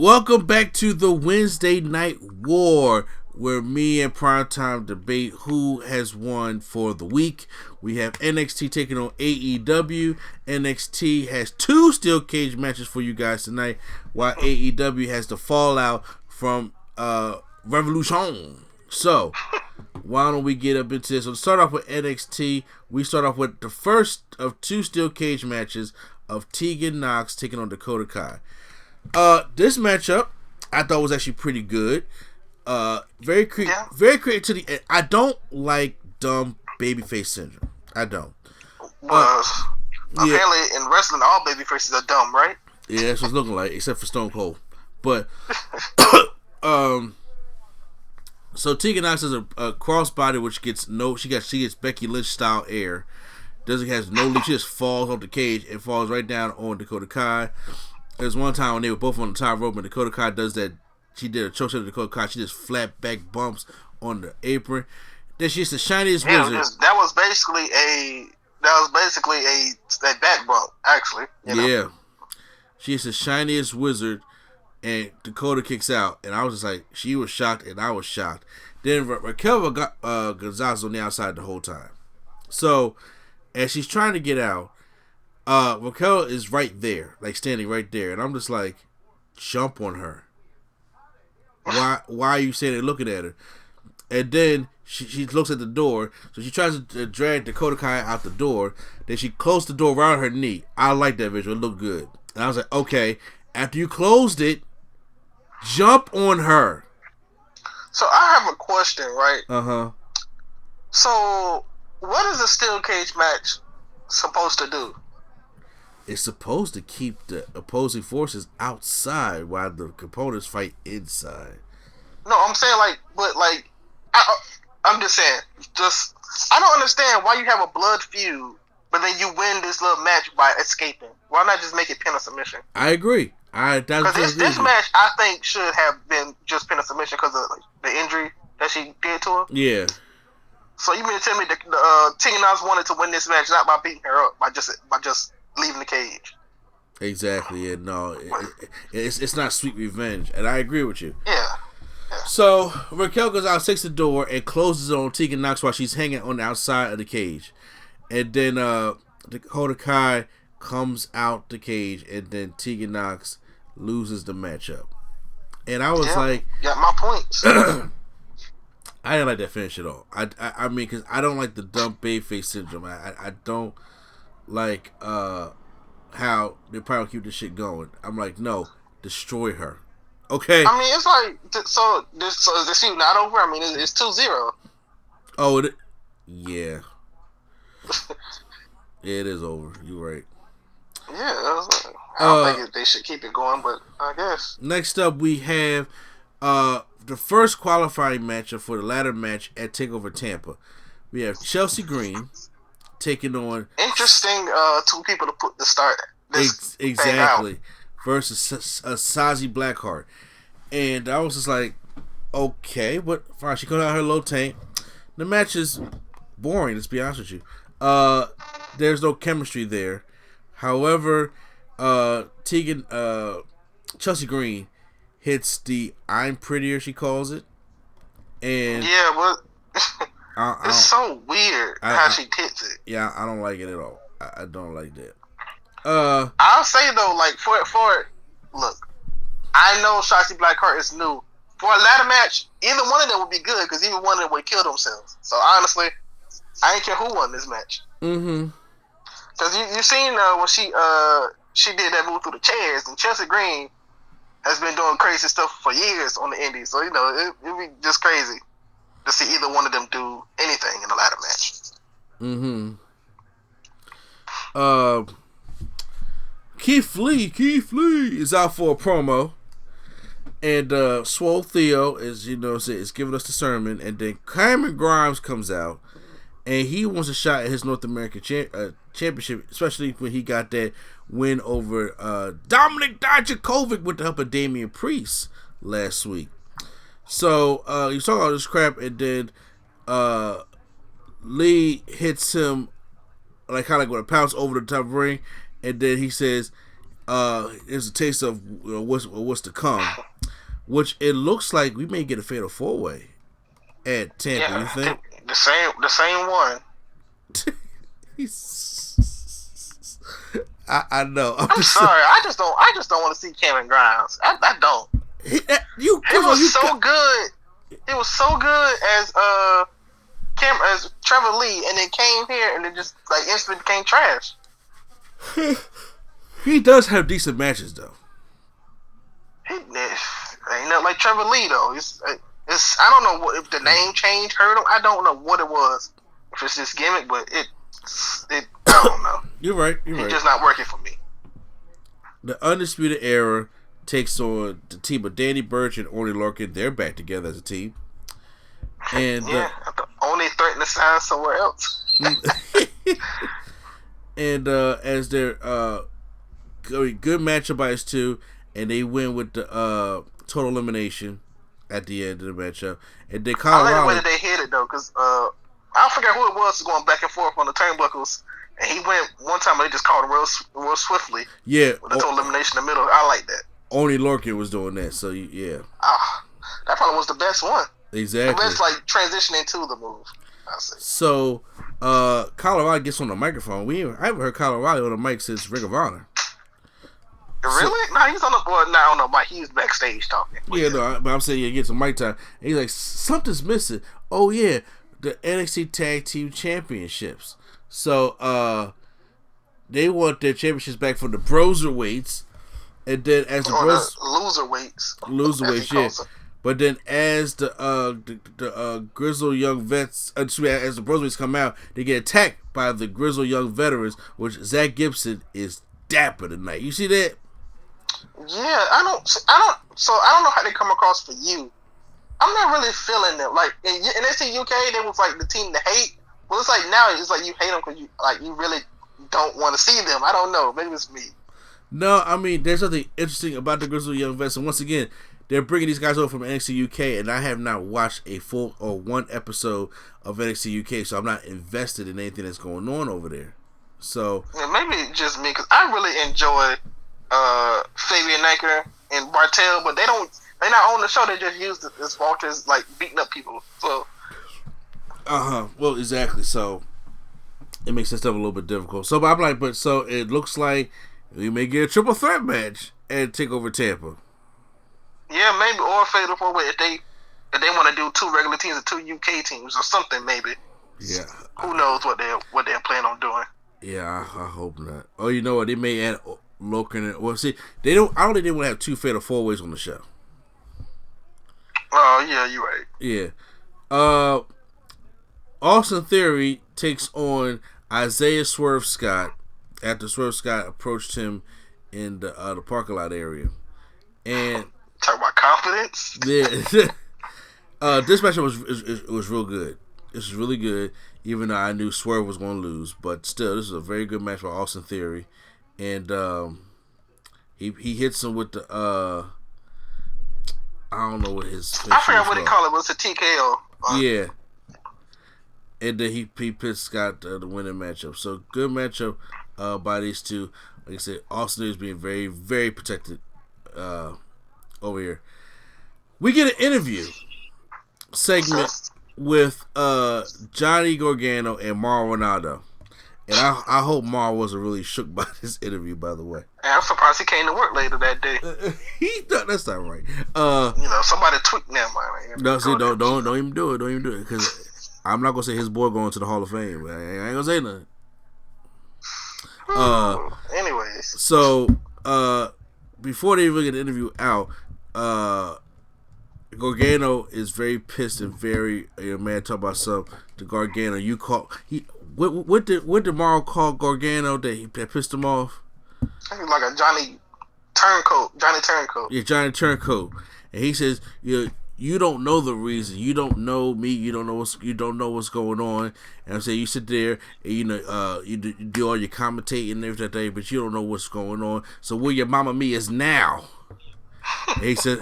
Welcome back to the Wednesday Night War, where me and Primetime debate who has won for the week. We have NXT taking on AEW. NXT has two steel cage matches for you guys tonight, while AEW has the fallout from Revolution. So, why don't we get up into this? So, to start off with NXT, we start off with the first of two steel cage matches of Tegan Nox taking on Dakota Kai. This matchup I thought was actually pretty good. Very creative to the end. I don't like dumb babyface syndrome. I don't. Well, apparently in wrestling, all babyfaces are dumb, right? Yeah, that's what it's looking like, except for Stone Cold. But so Tegan Nox has a crossbody which gets she gets Becky Lynch style air. Has no leap. She just falls off the cage and falls right down on Dakota Kai. There's one time when they were both on the top rope and Dakota Kai does that. She did a choke to Dakota Kai. She just flat back bumps on the apron. Then she's the shiniest wizard. That was basically a back bump, actually. Yeah. She's the shiniest wizard, and Dakota kicks out. And I was just like, she was shocked and I was shocked. Then Raquel got Gonzalez on the outside the whole time. So, as she's trying to get out, Raquel is right there, like standing right there, and I'm just like, jump on her. Why are you standing there looking at her? And then she looks at the door, so she tries to drag Dakota Kai out the door. Then she closed the door around her knee. I like that visual; it looked good. And I was like, okay, after you closed it, jump on her. So I have a question, right? So what is a steel cage match supposed to do? It's supposed to keep the opposing forces outside while the components fight inside. No, I'm saying I'm just saying, I don't understand why you have a blood feud, but then you win this little match by escaping. Why not just make it pin or submission? I agree. Because this match, I think, should have been just pin or submission because of the injury that she did to her. Yeah. So you mean to tell me that Tegan Nox wanted to win this match not by beating her up, by just leaving the cage? Exactly. Yeah, no, it's not sweet revenge, and I agree with you. Yeah. So Raquel goes out, takes the door, and closes it on Tegan Nox while she's hanging on the outside of the cage, and then Dakota Kai comes out the cage, and then Tegan Nox loses the matchup. And I was like, "Yeah, my points." I didn't like that finish at all. I mean, because I don't like the dumb babyface syndrome. I don't like how they probably keep this shit going. I'm like, no, destroy her. Okay. I mean, it's like, so is this feud not over? I mean, it's 2-0. Oh, yeah. Yeah, it is over. You're right. Yeah, I don't think they should keep it going, but I guess. Next up, we have the first qualifying matchup for the ladder match at TakeOver Tampa. We have Chelsea Green taking on interesting two people to start this exactly versus Sazi Blackheart, and I was just like, okay, but fine. She comes out her low tank. The match is boring. Let's be honest with you. There's no chemistry there. However, Chelsea Green hits the "I'm prettier," she calls it, and yeah, but it's so weird how she hits it. Yeah, I don't like it at all. I don't like that. I'll say though, like for look, I know Shotzi Blackheart is new. For a ladder match, either one of them would be good because either one of them would kill themselves. So honestly, I ain't care who won this match. Because you seen when she did that move through the chairs, and Chelsea Green has been doing crazy stuff for years on the indies. So it'd be just crazy to see either one of them do anything in a ladder match. Keith Lee is out for a promo, and Swole Theo is giving us the sermon, and then Cameron Grimes comes out, and he wants a shot at his North American championship, especially when he got that win over Dominic Dijakovic with the help of Damian Priest last week. So he's talking all this crap, and then Lee hits him kind of with a pounce over the top ring, and then he says, It's a taste of what's to come. Which it looks like we may get a fatal 4-way at Tampa. You think the same one? I know. I'm sorry. I just don't want to see Cameron Grimes. I don't. It was so good. It was so good as Trevor Lee, and then came here and then just like instantly became trash. He does have decent matches though. Ain't nothing like Trevor Lee though. It's I don't know if the name change hurt him. I don't know what it was. If it's this gimmick, but it I don't know. You're right. It's just not working for me. The Undisputed Era takes on the team of Danny Burch and Oney Lorcan. They're back together as a team. And only threatening to sign somewhere else. And as their good matchup by us too, and they win with the total elimination at the end of the matchup. And then Colorado, I like the way that they hit it though, because I forget who it was going back and forth on the turnbuckles, and he went one time and they just called him real swiftly. Yeah, with the total elimination in the middle. I like that. Only Lorcan was doing that, so yeah. That probably was the best one. Exactly. The best like transitioning to the move. I say. So Colorado gets on the microphone. I haven't heard Colorado on the mic since Ring of Honor. Really? No, he's on the board now. No, but he's backstage talking. Yeah, no, but I'm saying he gets some mic time. And he's like, something's missing. Oh yeah, the NXT Tag Team Championships. So they want their championships back from the Broserweights, and then as the loserweights, yeah. But then as the grizzled young vets, as the Broserweights come out, they get attacked by the grizzled young veterans, which Zach Gibson is dapper tonight. You see that? Yeah, I don't know how they come across for you. I'm not really feeling them. Like in NXT UK, they was like the team to hate. Well, it's like now it's like you hate them because you really don't want to see them. I don't know. Maybe it's me. No, I mean there's something interesting about the grizzled young vets, and once again, they're bringing these guys over from NXT UK, and I have not watched a full or one episode of NXT UK, so I'm not invested in anything that's going on over there. So maybe it's just me because I really enjoy Fabian Naker and Bartel, but they're not on the show. They just use it as Walters like beating up people. So well, exactly. So it makes that stuff a little bit difficult. So, but I'm like, so it looks like we may get a triple threat match and take over Tampa. Yeah, maybe, or a fatal 4-way if they want to do 2 regular teams and 2 UK teams or something. Maybe. Yeah. Who knows what they're planning on doing? Yeah, I hope not. Oh, you know what? They may add Logan. Well, see, they don't. I don't think they want to have 2 fatal 4-ways on the show. Oh yeah, you're right. Yeah. Austin Theory takes on Isaiah Swerve Scott after Swerve Scott approached him in the parking lot area, and talk about confidence. Yeah. This matchup was real good. This was really good, even though I knew Swerve was going to lose. But still, this is a very good match for Austin Theory, and he hits him with the I don't know what his. I forgot what he called it. It was a TKO. Yeah. And then he pits Scott the winning matchup. So good matchup by these two. Like I said, Austin is being very, very protected over here. We get an interview segment with Johnny Gargano and Mauro Ronaldo. And I hope Mauro wasn't really shook by this interview, by the way. And I'm surprised he came to work later that day. That's not right. Somebody tweaked them. No, see, don't even do it. Don't even do it. Because I'm not going to say his boy going to the Hall of Fame. I ain't going to say nothing. Anyways. So, before they even get the interview out, Gargano is very pissed and very mad. Talk about something to Gargano. You call what did Mauro call Gargano that pissed him off? I think like a Johnny Turncoat. Yeah, Johnny Turncoat. And he says, you don't know the reason. You don't know me. You don't know what's going on. And I'm saying you sit there and you do all your commentating and everything, but you don't know what's going on. So where your mama me is now. And he said,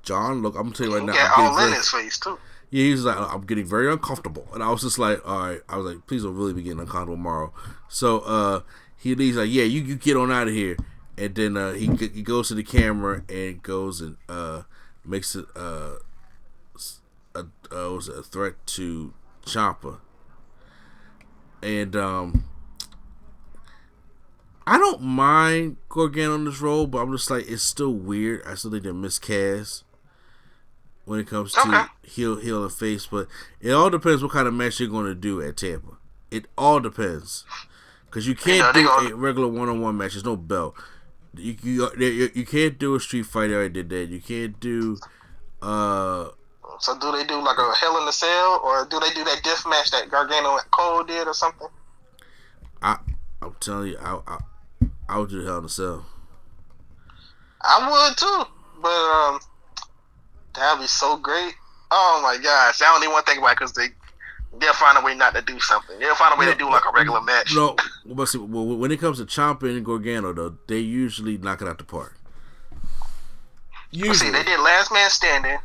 John, look, I'm gonna tell you right now. Yeah, all in his face too. Yeah, he was like, I'm getting very uncomfortable, and I was just like, all right. I was like, please don't really be getting uncomfortable tomorrow. So he's like, yeah, you get on out of here. and then he goes to the camera and goes and makes it was a threat to Ciampa, and I don't mind Gargano on this role, but I'm just like, it's still weird. I still think they're miscast when it comes to heel and face, but it all depends what kind of match you're going to do at Tampa. It all depends, because you can't do a regular one-on-one match. There's no belt. You can't do a street fight. I already did that. You can't do. So do they do like a Hell in a Cell, or do they do that death match that Gargano and Cole did, or something? I'm telling you, I would do the Hell in a Cell. I would too, but that'd be so great. Oh my gosh, I don't even want to think about it, because they'll find a way not to do something. They'll find a way to do like a regular match. No, but see, when it comes to Ciampa and Gargano, though, they usually knock it out the park. Usually. See, they did Last Man Standing.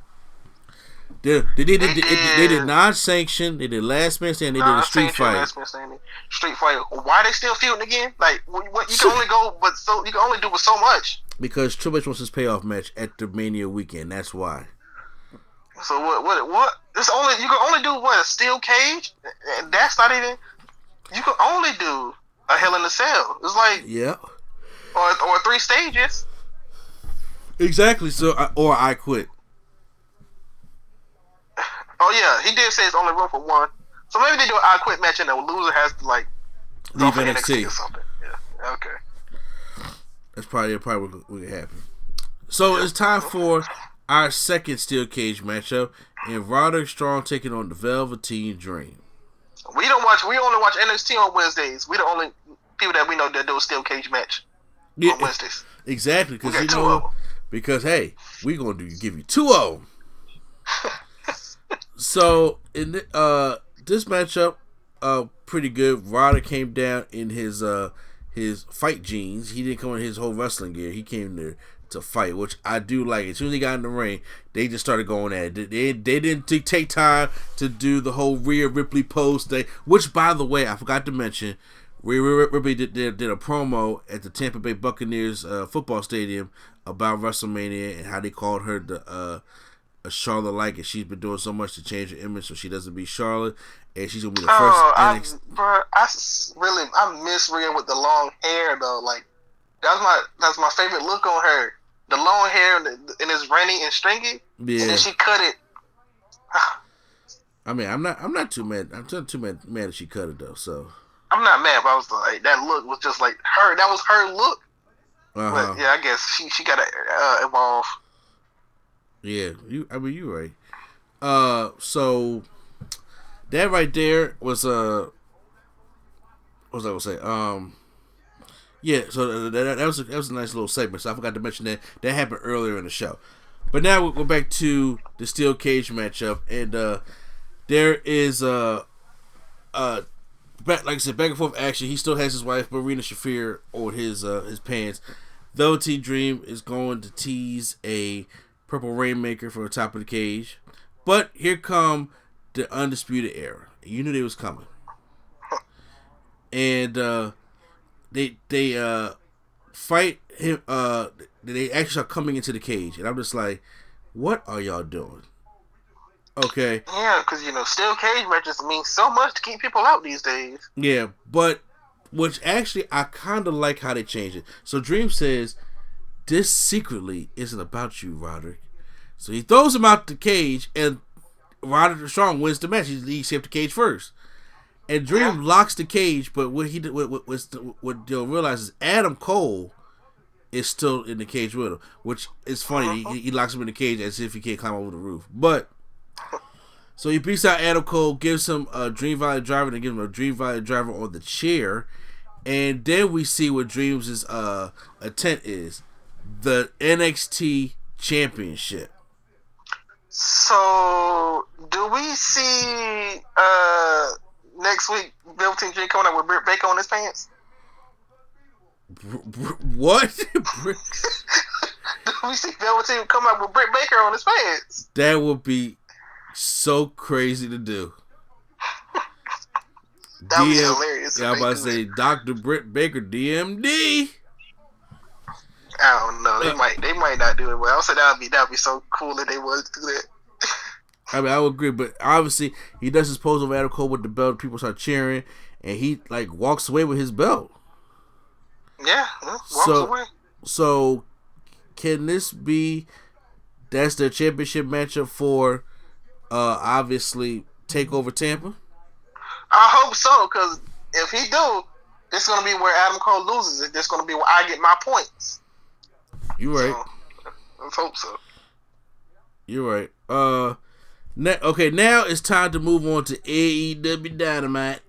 They did non-sanction. They did Last Man Standing. They did a street fight. Street fight. Why are they still feuding again? Like, what you can only go, but so you can only do with so much. Because Triple H wants his payoff match at the Mania weekend. That's why. So what? It's only you can only do what, a steel cage, and that's not even. You can only do a Hell in a Cell. It's like or 3 stages. Exactly. So I quit. Oh yeah, he did say it's only room for 1. So maybe they do an I quit match and the loser has to like leave NXT or something. Yeah. Okay. That's probably what could happen. So it's time for our second steel cage matchup, and Roderick Strong taking on the Velveteen Dream. We only watch NXT on Wednesdays. We the only people that we know that do a steel cage match on Wednesdays. Exactly, because hey, we gonna give you 2 of them. So in this matchup, pretty good. Roderick came down in his fight jeans. He didn't come in his whole wrestling gear. He came there to fight, which I do like. As soon as he got in the ring, they just started going at it. They didn't take time to do the whole Rhea Ripley pose thing, which, by the way, I forgot to mention. Rhea Ripley did a promo at the Tampa Bay Buccaneers football stadium about WrestleMania and how they called her the Charlotte like, and she's been doing so much to change her image so she doesn't be Charlotte, and she's gonna be the first. I miss Rhea with the long hair though. Like that's my favorite look on her. The long hair and it's rainy and stringy. Yeah. And then she cut it. I mean, I'm not too mad. I'm not too mad that she cut it though. So I'm not mad, but I was like, that look was just like her. That was her look. But yeah, I guess she gotta evolve. Yeah, you're right. So that right there was what was I gonna say? Yeah. So that was a nice little segment. So I forgot to mention that happened earlier in the show. But now we'll go back to the steel cage matchup, and there is like I said, back and forth action. He still has his wife Marina Shafir on his pants. Velveteen Dream is going to tease a Purple Rainmaker from the top of the cage. But here come the Undisputed Era. You knew they was coming. And they fight him. They actually are coming into the cage. And I'm just like, what are y'all doing? Okay. Yeah, because, steel cage matches mean so much to keep people out these days. Yeah, but which actually I kind of like how they changed it. So Dream says, this secretly isn't about you, Roderick. So he throws him out the cage, and Roderick Strong wins the match. He escaped the cage first. And Dream locks the cage, but what you'll realize is Adam Cole is still in the cage with him, which is funny. He locks him in the cage as if he can't climb over the roof. But so he beats out Adam Cole, gives him a Dream Valley Driver, and gives him a Dream Valley Driver on the chair. And then we see what Dreams' intent is. The NXT Championship. So, do we see next week Velveteen Dream coming out with Britt Baker on his pants? What? Do we see Velveteen come out with Britt Baker on his pants? That would be so crazy to do. That would be hilarious. Yeah, I'm about to say Dr. Britt Baker, DMD. I don't know. They might not do it, but I'll say that'd be so cool if they would do that. I mean, I would agree, but obviously he does his pose over Adam Cole with the belt. People start cheering, and he like walks away with his belt. Yeah, walks away. So, can this be? That's their championship matchup for, obviously Takeover Tampa. I hope so, because if he do, this is gonna be where Adam Cole loses. This is gonna be where I get my points. You're right. So, let's hope so. You're right. Okay, now it's time to move on to AEW Dynamite.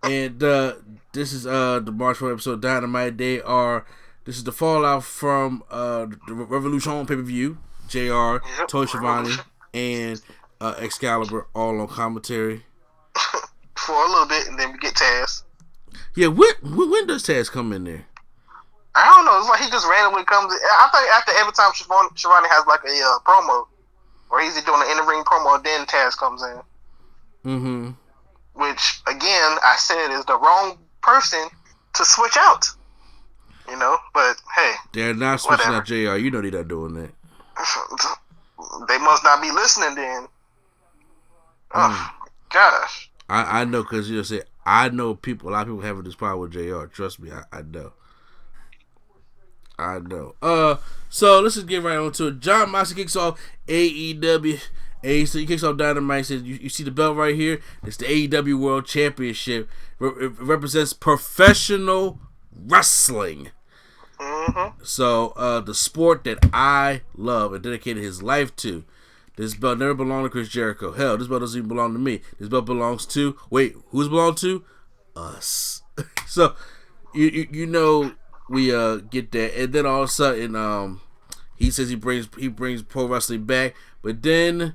And this is the March 4th episode of Dynamite. This is the fallout from the Revolution pay-per-view. JR, Toy Schiavone, and Excalibur all on commentary. For a little bit, and then we get Taz. Yeah, when does Taz come in there? I don't know. It's like he just randomly comes in. I think after every time Schiavone has like a promo, or he's doing an in-ring promo, then Taz comes in. Mm-hmm. Which, again, I said is the wrong person to switch out. You know, but hey. They're not switching out JR. You know they're not doing that. They must not be listening then. Oh, gosh. I know, because you say I know people. A lot of people having this problem with JR. Trust me, I know. I know. So let's just get right on to it. Jon Moxley kicks off AEW. So he kicks off Dynamite. Says, you see the belt right here? It's the AEW World Championship. It represents professional wrestling. Mm-hmm. So the sport that I love and dedicated his life to. This belt never belonged to Chris Jericho. Hell, this belt doesn't even belong to me. This belt belongs to, who's belong to? Us. So you know we get that, and then all of a sudden he says he brings pro wrestling back, but then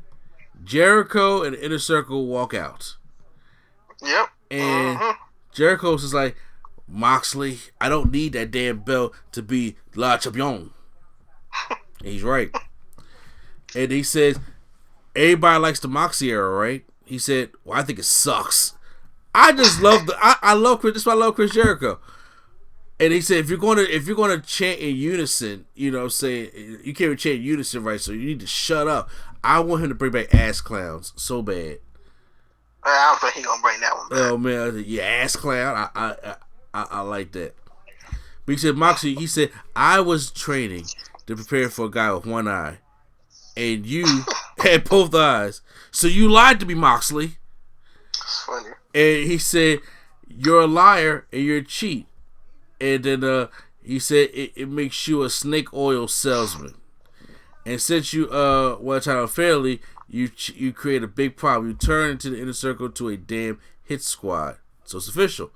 Jericho and the Inner Circle walk out. Yep. And Jericho's just like, Moxley, I don't need that damn belt to be La Champion. And he's right. And he says, everybody likes the Moxley era, right? He said, well, I think it sucks. I just love I love Chris. That's why I love Chris Jericho. And he said, if you're gonna chant in unison, you know what I'm saying, you can't even chant in unison, right? So you need to shut up. I want him to bring back ass clowns so bad. I don't think he's gonna bring that one back. Oh man, yeah, ass clown. I like that. But he said, Moxley, he said, I was training to prepare for a guy with one eye. And you had both eyes. So you lied to me, Moxley. It's funny. And he said, you're a liar and you're a cheat. And then he said, it makes you a snake oil salesman. And since you were trying unfairly, you create a big problem. You turn into the Inner Circle to a damn hit squad. So it's official.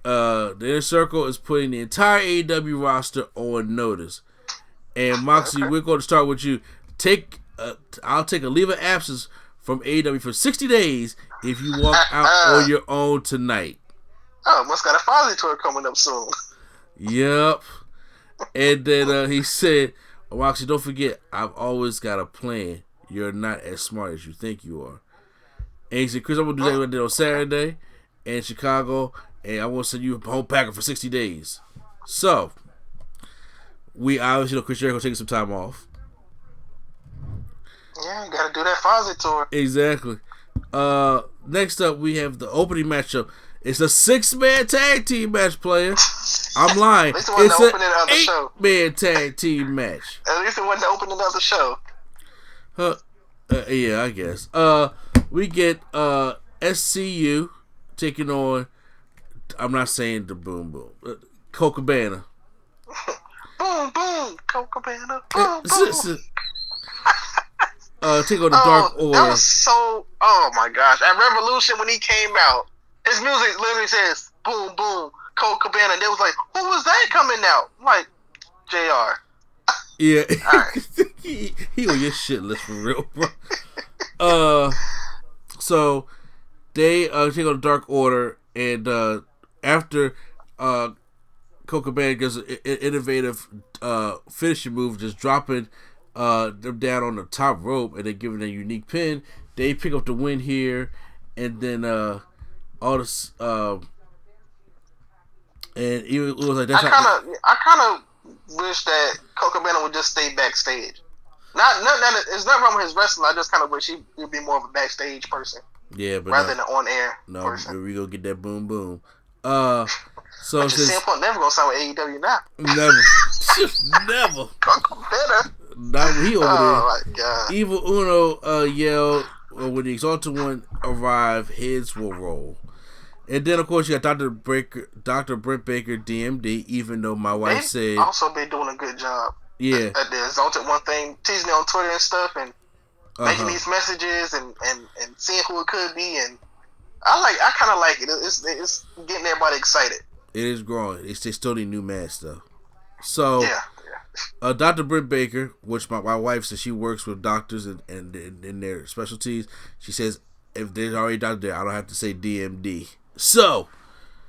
The Inner Circle is putting the entire AEW roster on notice. And Moxley, we're going to start with you. I'll take a leave of absence from AEW for 60 days if you walk out on your own tonight. Oh, must got a Fozzy tour coming up soon. Yep. And then he said, Moxley, don't forget, I've always got a plan. You're not as smart as you think you are. And he said, Chris, I'm going to do that what I did on Saturday in Chicago, and I want to send you a whole packer for 60 days. So, we obviously know Chris Jericho taking some time off. Yeah, you gotta do that Fozzy tour. Exactly. Next up, we have the opening matchup. It's a 6-man tag team match, player. I'm lying. It's an 8-man tag team match. At least it wasn't the opening of the show. Yeah, I guess. We get SCU taking on, I'm not saying the Boom Boom, Colt Cabana. Boom, boom, Colt Cabana. Boom, boom. Take on the Dark Order. That was so. Oh my gosh! At Revolution, when he came out, his music literally says "Boom Boom Colt Cabana." And they was like, "Who was that coming out?" I'm like, JR. Yeah, right. he on your shit list for real, bro. So they take on the Dark Order, and after Colt Cabana gets an innovative finishing move, just dropping them down on the top rope and then giving a unique pin. They pick up the win here, and then all this And it was like that's I kind of wish that Colt Cabana would just stay backstage. It's not wrong with his wrestling. I just kind of wish he would be more of a backstage person. Yeah, but rather than an on air person. No, we go get that boom boom. So CM Punk never gonna sign with AEW now. Never. Better. Not when he over there. Oh my god. Evil Uno yelled when the Exalted One arrived, heads will roll. And then of course you got Dr. Brent Baker, DMD. Even though my wife said also been doing a good job. Yeah. At the Exalted One thing, teasing it on Twitter and stuff, and making these messages and seeing who it could be, and I kind of like it. It's getting everybody excited. It is growing. They still need new masks though. So yeah. Dr. Britt Baker, which my wife says she works with doctors and in their specialties. She says if there's already a doctor there, I don't have to say DMD. So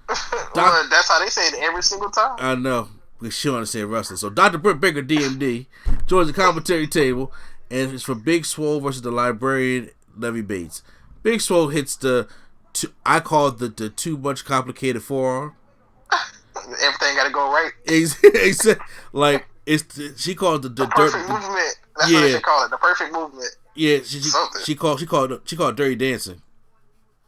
well, that's how they say it every single time. I know. Because she don't understand wrestling. So Dr. Britt Baker, DMD, joins the commentary table, and it's for Big Swole versus the Librarian Levy Bates. Big Swole hits I call it the too much complicated forearm. Everything got to go right. Like she called it the perfect movement. That's what they call it. The perfect movement. Yeah, she called it dirty dancing.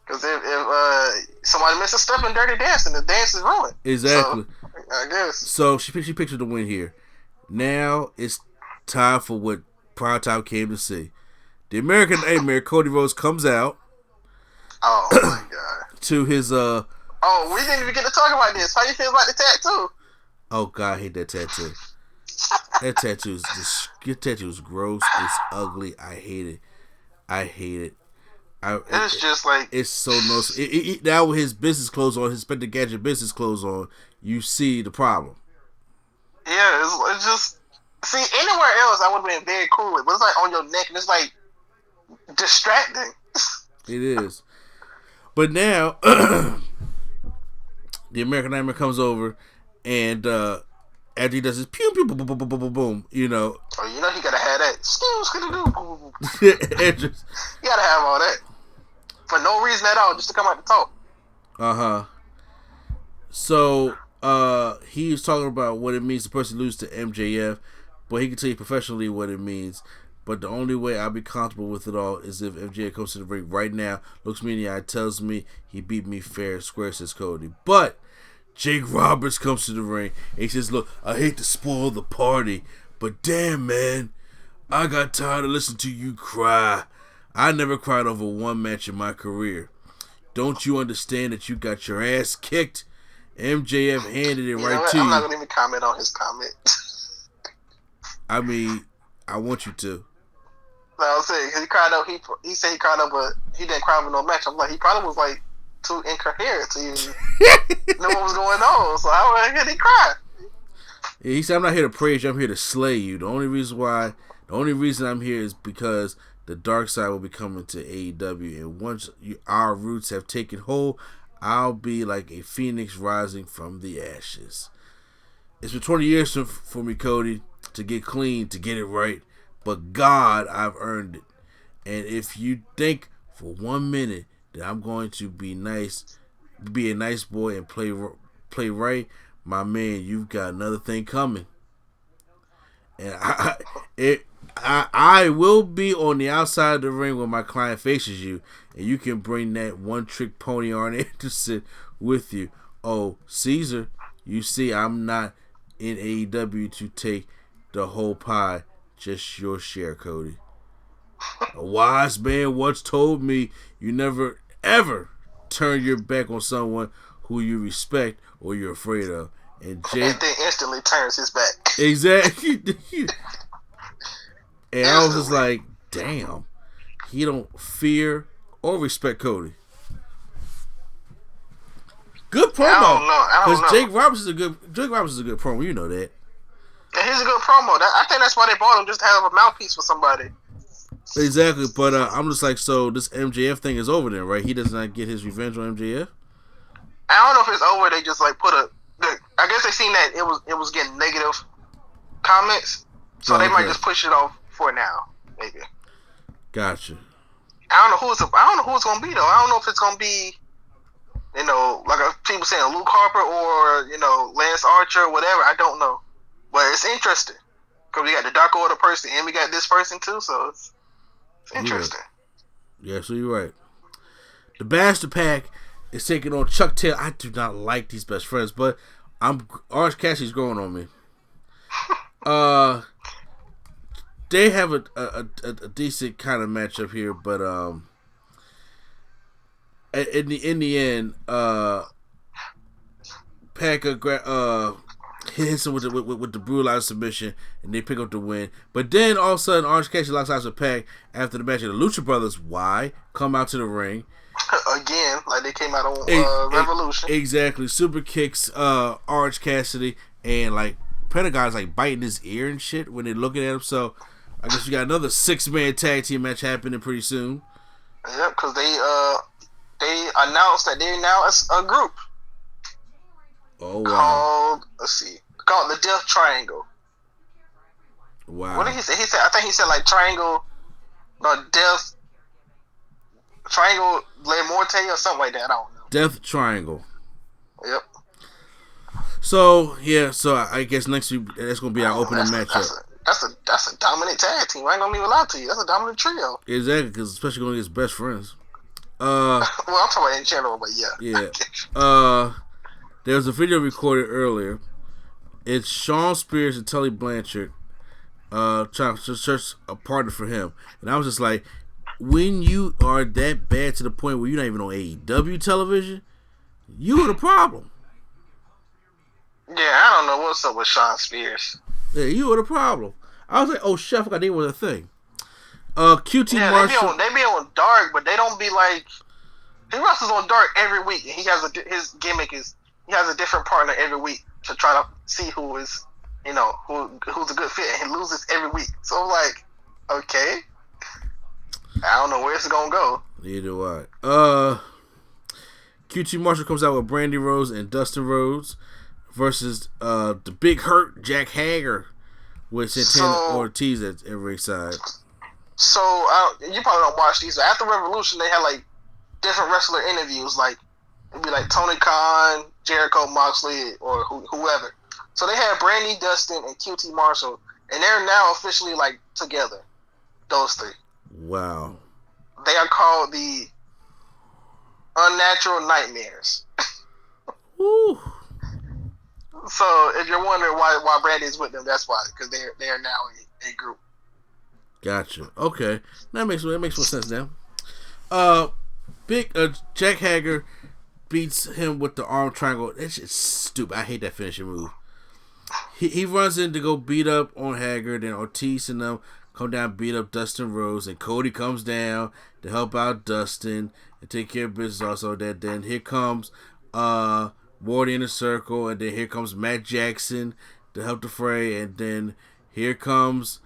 Because if somebody misses a step in Dirty Dancing, the dance is ruined. Exactly. So, I guess. So she pictured the win here. Now it's time for what Primetime came to see. The American Nightmare, Cody Rhodes, comes out. Oh my god. To his Oh, we didn't even get to talk about this. How you feel about the tattoo? Oh god, I hate that tattoo. That tattoo is gross. It's ugly. I hate it. It's just like it's so nice. Now with his business clothes on, his Spectre Gadget business clothes on, you see the problem. Yeah, it's just anywhere else I would have been very cool with, but it's like on your neck and it's like distracting. It is. But now the American Nightmare comes over and after he does his pew pew boom boom boom boom boom boom, you know. Oh, you know he gotta have that. You gotta have all that. For no reason at all, just to come out to talk. So he was talking about what it means to personally lose to MJF, but he can tell you professionally what it means. But the only way I'll be comfortable with it all is if MJF comes to the ring right now, looks me in the eye, tells me he beat me fair and square, says Cody. But Jake Roberts comes to the ring and he says, look, I hate to spoil the party, but damn, man, I got tired of listening to you cry. I never cried over one match in my career. Don't you understand that you got your ass kicked? MJF handed it right to you. I'm not going to even comment on his comment. I mean, I want you to. No, I'm saying, he cried out, he said he cried out, but he didn't cry over no match. I'm like, he probably was like too incoherent to know what was going on. So how did he cry? He said, I'm not here to praise you, I'm here to slay you. The only reason I'm here is because the dark side will be coming to AEW, and once our roots have taken hold, I'll be like a phoenix rising from the ashes. It's been 20 years for me, Cody, to get clean, to get it right, but God, I've earned it. And if you think for 1 minute that I'm going to be nice, be a nice boy and play right, my man, you've got another thing coming. And I will be on the outside of the ring when my client faces you, and you can bring that one-trick pony Arn Anderson with you. Oh, Caesar, you see I'm not in AEW to take the whole pie, just your share, Cody. A wise man once told me you never, ever turn your back on someone who you respect or you're afraid of. And then instantly turns his back. Exactly. And I was just like, damn, he don't fear or respect Cody. Good promo. I don't know. Jake Roberts is a good promo. You know that. Yeah, he's a good promo. I think that's why they bought him, just to have a mouthpiece for somebody. Exactly, but I'm just like, so this MJF thing is over then, right? He does not get his revenge on MJF. I don't know if it's over. They just like I guess they seen that it was getting negative comments, so they might just push it off for now, maybe. Gotcha. I don't know who it's gonna be though. I don't know if it's gonna be You know, like people saying Luke Harper or, you know, Lance Archer or whatever. I don't know. But it's interesting. Because we got the Dark Order person and we got this person too, so it's interesting. Yeah, so you're right. The Bastard Pack is taking on Chuck Taylor. I do not like these best friends, but Orange Cassidy's growing on me. They have a decent kind of matchup here, but in the end, Pack hits him with the brutalized submission, and they pick up the win. But then all of a sudden, Orange Cassidy locks eyes with Pac after the match. And the Lucha Brothers, come out to the ring again, like they came out on Revolution. Exactly, super kicks Orange Cassidy, and like Pentagon's like biting his ear and shit when they're looking at him. So I guess we got another 6-man tag team match happening pretty soon. Yep, because they announced that they're now a group. Oh wow! Called the Death Triangle. Wow. What did he say? I think he said like Triangle, Death Triangle Le Morte or something like that. I don't know. Death Triangle. Yep. So I guess next week that's gonna be our opening matchup. That's a dominant tag team. I ain't gonna even lie to you. That's a dominant trio. Exactly, because especially going against best friends. Well, I'm talking about in general, but yeah. Yeah. There was a video recorded earlier. It's Shawn Spears and Tully Blanchard trying to search a partner for him. And I was just like, when you are that bad to the point where you're not even on AEW television, you are the problem. Yeah, I don't know what's up with Shawn Spears. Yeah, you are the problem. I was like, oh, shit, I forgot they were a thing. QT Marshall. They be on Dark, but they don't be like... He wrestles on Dark every week, and he has his gimmick is... He has a different partner every week to try to see who is, you know, who's a good fit, and he loses every week. So I'm like, okay, I don't know where it's gonna go. Neither do I. QT Marshall comes out with Brandy Rose and Dustin Rhodes versus the Big Hurt Jack Hager with Santana Ortiz at every side. So you probably don't watch these. After Revolution, they had like different wrestler interviews, like. It'd be like Tony Khan, Jericho, Moxley, or whoever. So they had Brandy, Dustin, and QT Marshall, and they're now officially like together. Those three. Wow. They are called the Unnatural Nightmares. Woo. So if you're wondering why Brandy's with them, that's why, because they are now a group. Gotcha. Okay, that makes more sense now. Jack Hager beats him with the arm triangle. That's just stupid. I hate that finishing move. He runs in to go beat up on Hager, then Ortiz and them come down, beat up Dustin Rhodes, and Cody comes down to help out Dustin and take care of business. Also, that then here comes Morty in the circle, and then here comes Matt Jackson to help the fray, and then here comes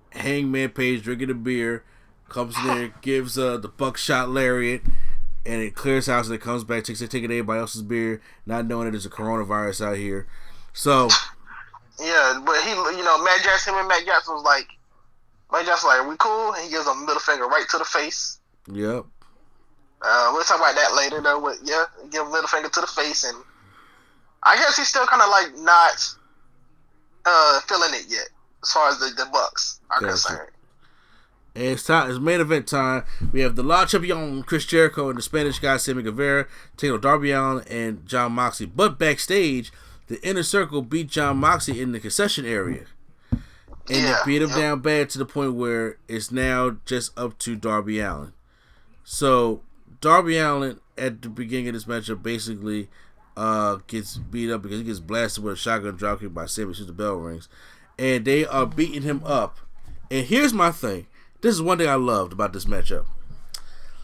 Hangman Page drinking a beer, comes in there, gives the buckshot lariat. And it clears house and it comes back, taking everybody else's beer, not knowing that there's a coronavirus out here. So yeah, but Matt Jackson was like, we cool? And he gives him a middle finger right to the face. Yep. We'll talk about that later though, but yeah, give him a middle finger to the face, and I guess he's still kind of like not feeling it yet as far as the Bucks are concerned. And it's main event time. We have the La Champion, Chris Jericho, and the Spanish guy, Sammy Guevara, taking on Darby Allin and John Moxley. But backstage, the Inner Circle beat John Moxley in the concession area. And they beat him down bad to the point where it's now just up to Darby Allin. So, Darby Allin, at the beginning of this matchup, basically gets beat up because he gets blasted with a shotgun dropkick by Sammy as soon as the bell rings. And they are beating him up. And here's my thing. This is one thing I loved about this matchup.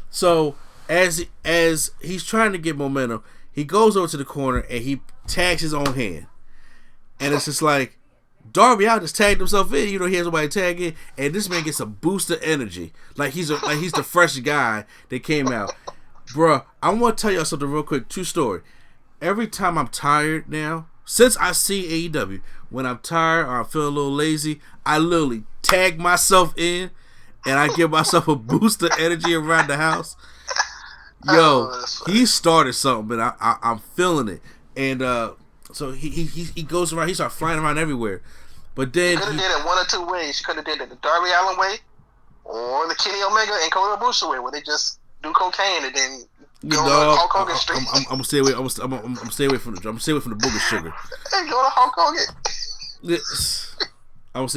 So, as he's trying to get momentum, he goes over to the corner and he tags his own hand. And it's just like, Darby Allin just tagged himself in. He has nobody tagging, and this man gets a boost of energy. Like he's the fresh guy that came out. Bruh, I want to tell y'all something real quick. True story. Every time I'm tired now, since I see AEW, when I'm tired or I feel a little lazy, I literally tag myself in. And I give myself a boost of energy around the house. Yo, he started something, but I'm feeling it. And so he goes around. He starts flying around everywhere. But then he could have did it one or two ways. He could have did it the Darby Allin way, or the Kenny Omega and Kota Ibushi way, where they just do cocaine and then go to Hulk Hogan Street. I'm gonna stay away. I'm gonna stay away from the. I'm gonna stay away from the booger sugar. And go to Hulk Hogan. I'm gonna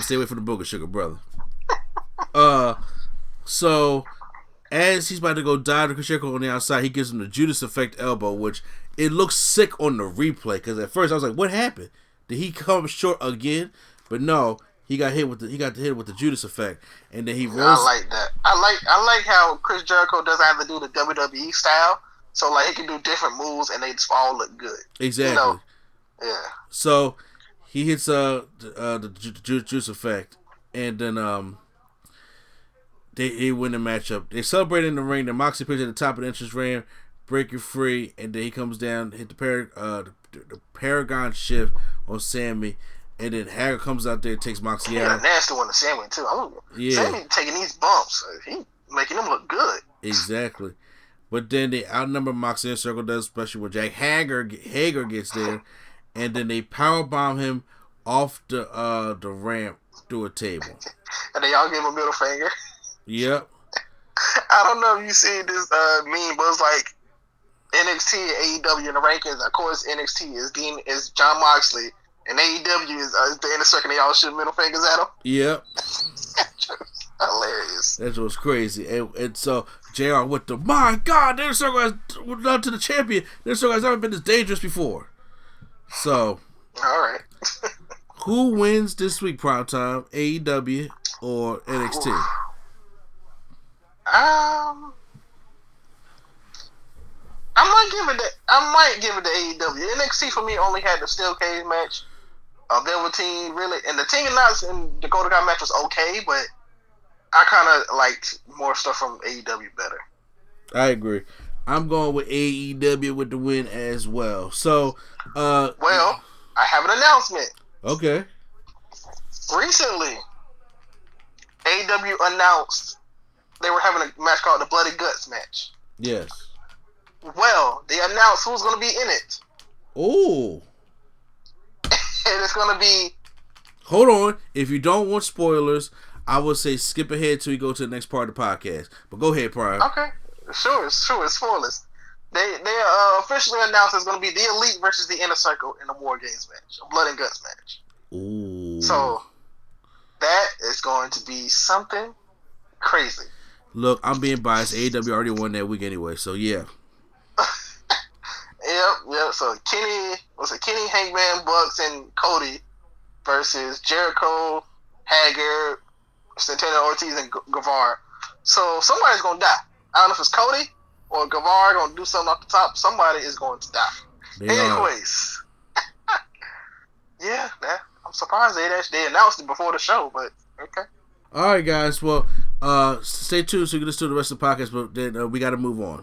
stay away from the booger sugar, brother. So as he's about to go dive to Chris Jericho on the outside, he gives him the Judas Effect elbow, which it looks sick on the replay. Because at first I was like, "What happened? Did he come short again?" But no, he got hit with the Judas Effect, and then he rolls. I like that. I like how Chris Jericho doesn't have to do the WWE style, so like he can do different moves and they just all look good. Exactly. You know? Yeah. So he hits the Judas Effect, and then they win the matchup. They celebrate in the ring. The Moxie appears at the top of the entrance ramp, break you free, and then he comes down, hit the Paragon shift on Sammy, and then Hager comes out there and takes Moxie out. A nasty one to Sammy too. Sammy taking these bumps. He making them look good. Exactly. But then they outnumber Moxie and Circle does, especially when Jack Hager gets there, and then they powerbomb him off the ramp through a table. And they all give him a middle finger. Yep. I don't know if you see this meme, but it's like NXT and AEW in the rankings. Of course, NXT is Jon Moxley, and AEW is the Inner Circle. They all shoot middle fingers at him. Yep. Hilarious. That was crazy. And so JR with the, my God, the Inner Circle has done to the champion. The Inner Circle has never been this dangerous before. So, all right. Who wins this week, Primetime? AEW or NXT? I might give it to AEW. NXT for me only had the steel cage match. Velveteen really, and the Tegan Knox and Dakota Kai match was okay, but I kind of liked more stuff from AEW better. I agree. I'm going with AEW with the win as well. So, well, I have an announcement. Okay. Recently, AEW announced they were having a match called the Bloody Guts match. Yes. Well, they announced who's going to be in it. Ooh. And it's going to be... Hold on. If you don't want spoilers, I would say skip ahead till you go to the next part of the podcast. But go ahead, Prime. Okay. Sure. It's spoilers. They officially announced it's going to be the Elite versus the Inner Circle in a War Games match. A Blood and Guts match. Ooh. So, that is going to be something crazy. Look, I'm being biased. AEW already won that week anyway, so yeah. Yep. So Kenny, Hangman, Bucks, and Cody versus Jericho, Hager, Santana Ortiz, and Guevara. So somebody's gonna die. I don't know if it's Cody or Guevara gonna do something off the top. Somebody is going to die. Anyways, yeah, I'm surprised they announced it before the show, but okay. All right, guys. Well, stay tuned so you can listen to the rest of the podcast, but then we got to move on.